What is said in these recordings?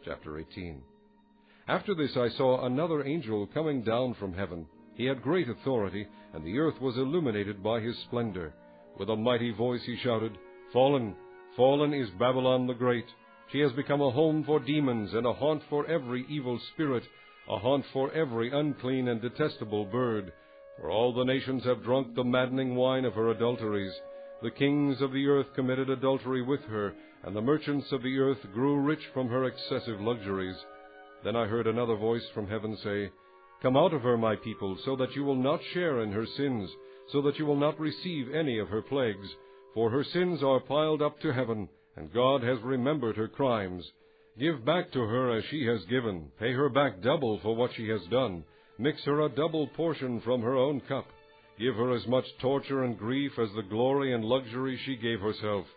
Chapter 18. After this I saw another angel coming down from heaven. He had great authority, and the earth was illuminated by his splendor. With a mighty voice he shouted, "Fallen, fallen is Babylon the Great. She has become a home for demons, and a haunt for every evil spirit, a haunt for every unclean and detestable bird. For all the nations have drunk the maddening wine of her adulteries. The kings of the earth committed adultery with her, and the merchants of the earth grew rich from her excessive luxuries." Then I heard another voice from heaven say, "Come out of her, my people, so that you will not share in her sins, so that you will not receive any of her plagues. For her sins are piled up to heaven, and God has remembered her crimes. Give back to her as she has given. Pay her back double for what she has done. Mix her a double portion from her own cup. Give her as much torture and grief as the glory and luxury she gave herself.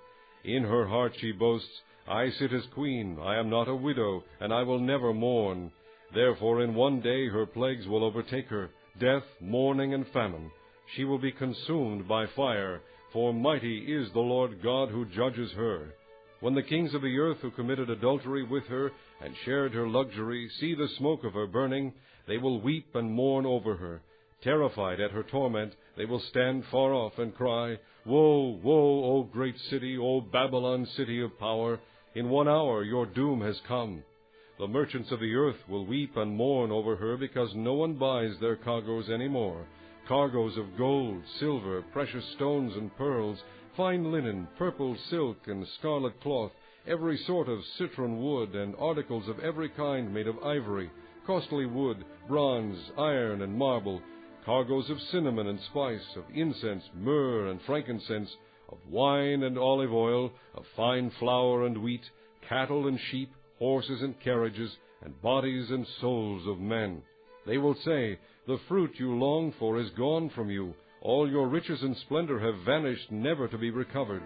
In her heart she boasts, 'I sit as queen, I am not a widow, and I will never mourn.' Therefore in one day her plagues will overtake her, death, mourning, and famine. She will be consumed by fire, for mighty is the Lord God who judges her. When the kings of the earth who committed adultery with her and shared her luxury see the smoke of her burning, they will weep and mourn over her. Terrified at her torment, they will stand far off and cry, 'Woe, woe, O great city, O Babylon, city of power! In 1 hour your doom has come.' The merchants of the earth will weep and mourn over her because no one buys their cargoes any more, cargoes of gold, silver, precious stones and pearls, fine linen, purple silk and scarlet cloth, every sort of citron wood, and articles of every kind made of ivory, costly wood, bronze, iron, and marble, cargoes of cinnamon and spice, of incense, myrrh, and frankincense, of wine and olive oil, of fine flour and wheat, cattle and sheep, horses and carriages, and bodies and souls of men. They will say, 'The fruit you longed for is gone from you. All your riches and splendor have vanished, never to be recovered.'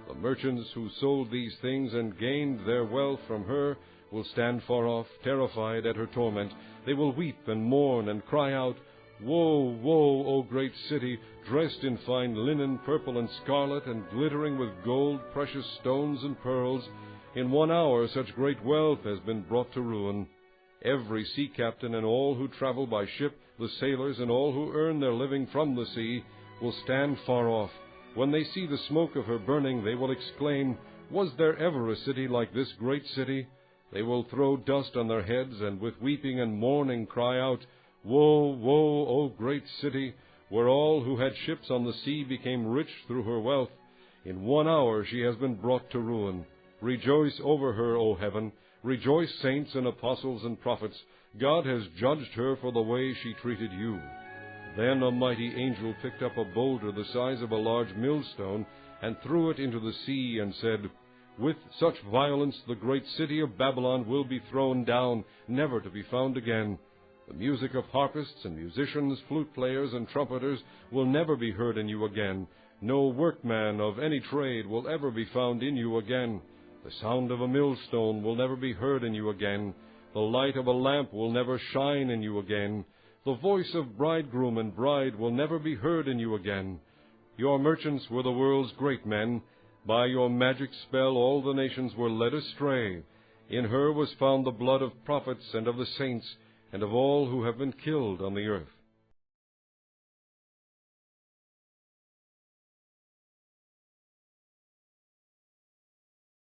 The merchants who sold these things and gained their wealth from her will stand far off, terrified at her torment. They will weep and mourn and cry out, 'Woe, woe, O great city, dressed in fine linen, purple and scarlet, and glittering with gold, precious stones, and pearls. In 1 hour such great wealth has been brought to ruin.' Every sea captain and all who travel by ship, the sailors and all who earn their living from the sea, will stand far off. When they see the smoke of her burning, they will exclaim, 'Was there ever a city like this great city?' They will throw dust on their heads, and with weeping and mourning cry out, 'Woe, woe, O great city, where all who had ships on the sea became rich through her wealth. In 1 hour she has been brought to ruin. Rejoice over her, O heaven. Rejoice, saints and apostles and prophets. God has judged her for the way she treated you.' Then a mighty angel picked up a boulder the size of a large millstone and threw it into the sea and said, 'With such violence the great city of Babylon will be thrown down, never to be found again. The music of harpists and musicians, flute players and trumpeters will never be heard in you again. No workman of any trade will ever be found in you again. The sound of a millstone will never be heard in you again. The light of a lamp will never shine in you again. The voice of bridegroom and bride will never be heard in you again. Your merchants were the world's great men. By your magic spell all the nations were led astray. In her was found the blood of prophets and of the saints, and of all who have been killed on the earth.